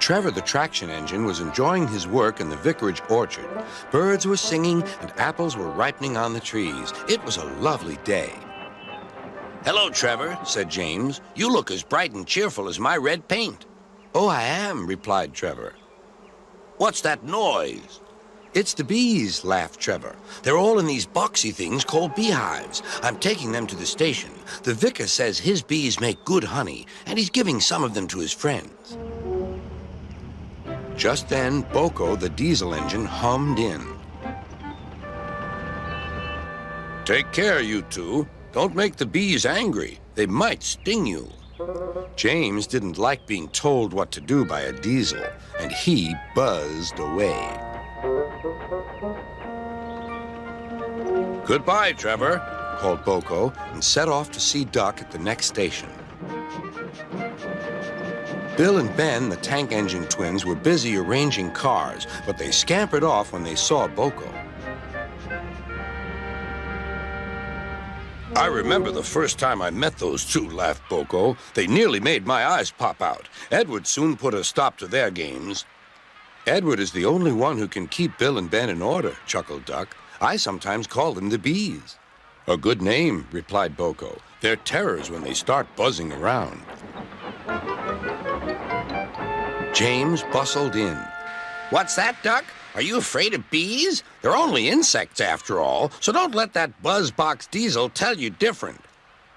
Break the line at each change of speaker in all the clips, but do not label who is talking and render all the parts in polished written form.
Trevor, the traction engine, was enjoying his work in the vicarage orchard. Birds were singing and apples were ripening on the trees. It was a lovely day.
Hello, Trevor, said James. You look as bright and cheerful as my red paint.
Oh, I am, replied Trevor.
What's that noise?
It's the bees, laughed Trevor. They're all in these boxy things called beehives. I'm taking them to the station. The vicar says his bees make good honey, and he's giving some of them to his friends. Just then, Boko, the diesel engine, hummed in.
Take care, you two. Don't make the bees angry. They might sting you.
James didn't like being told what to do by a diesel, and he buzzed away.
Goodbye, Trevor,
called Boko, and set off to see Duck at the next station. Bill and Ben, the tank engine twins, were busy arranging cars, but they scampered off when they saw Boko.
I remember the first time I met those two, laughed Boko. They nearly made my eyes pop out. Edward soon put a stop to their games.
Edward is the only one who can keep Bill and Ben in order, chuckled Duck. I sometimes call them the bees.
A good name, replied Boko. They're terrors when they start buzzing around.
James bustled in.
What's that, Duck? Are you afraid of bees? They're only insects after all, so don't let that buzzbox diesel tell you different.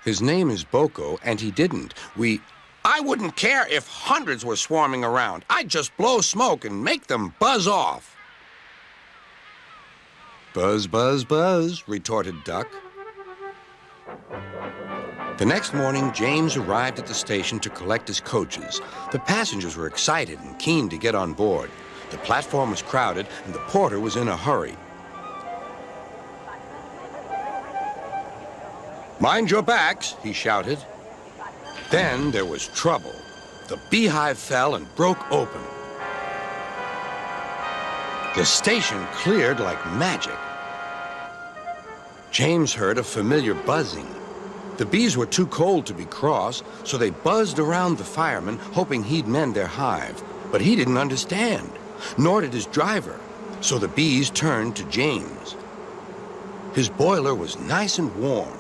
His name is Boko, and he didn't.
I wouldn't care if hundreds were swarming around. I'd just blow smoke and make them buzz off.
Buzz, buzz, buzz, retorted Duck. The next morning, James arrived at the station to collect his coaches. The passengers were excited and keen to get on board. The platform was crowded, and the porter was in a hurry.
Mind your backs, he shouted.
Then there was trouble. The beehive fell and broke open. The station cleared like magic. James heard a familiar buzzing. The bees were too cold to be cross, so they buzzed around the fireman, hoping he'd mend their hive. But he didn't understand, nor did his driver, so the bees turned to James. His boiler was nice and warm.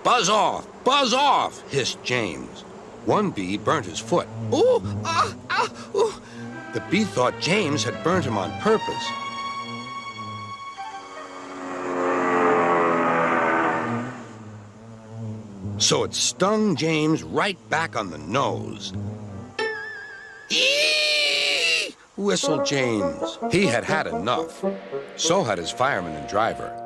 Buzz off, hissed James.
One bee burnt his foot. Ooh, ooh. The bee thought James had burnt him on purpose. So it stung James right back on the nose.
Eee!
Whistled James. He had had enough. So had his fireman and driver.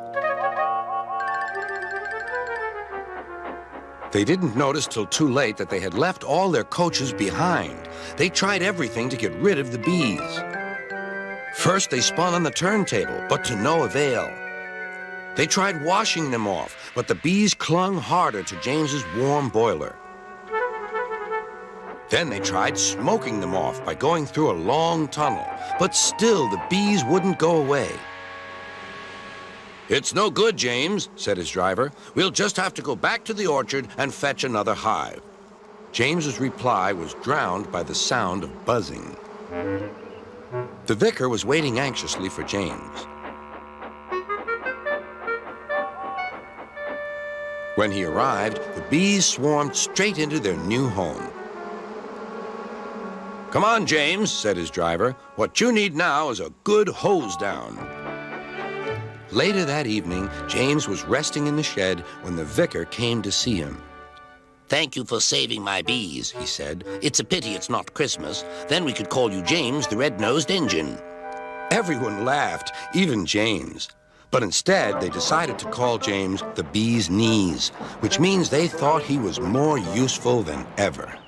They didn't notice till too late that they had left all their coaches behind. They tried everything to get rid of the bees. First, they spun on the turntable, but to no avail. They tried washing them off, but the bees clung harder to James's warm boiler. Then they tried smoking them off by going through a long tunnel, but still the bees wouldn't go away.
It's no good, James, said his driver. We'll just have to go back to the orchard and fetch another hive.
James's reply was drowned by the sound of buzzing. The vicar was waiting anxiously for James. When he arrived, the bees swarmed straight into their new home.
Come on, James, said his driver. What you need now is a good hose down.
Later that evening, James was resting in the shed when the vicar came to see him.
Thank you for saving my bees, he said. It's a pity it's not Christmas. Then we could call you James the Red-Nosed Engine.
Everyone laughed, even James. But instead, they decided to call James the Bee's Knees, which means they thought he was more useful than ever.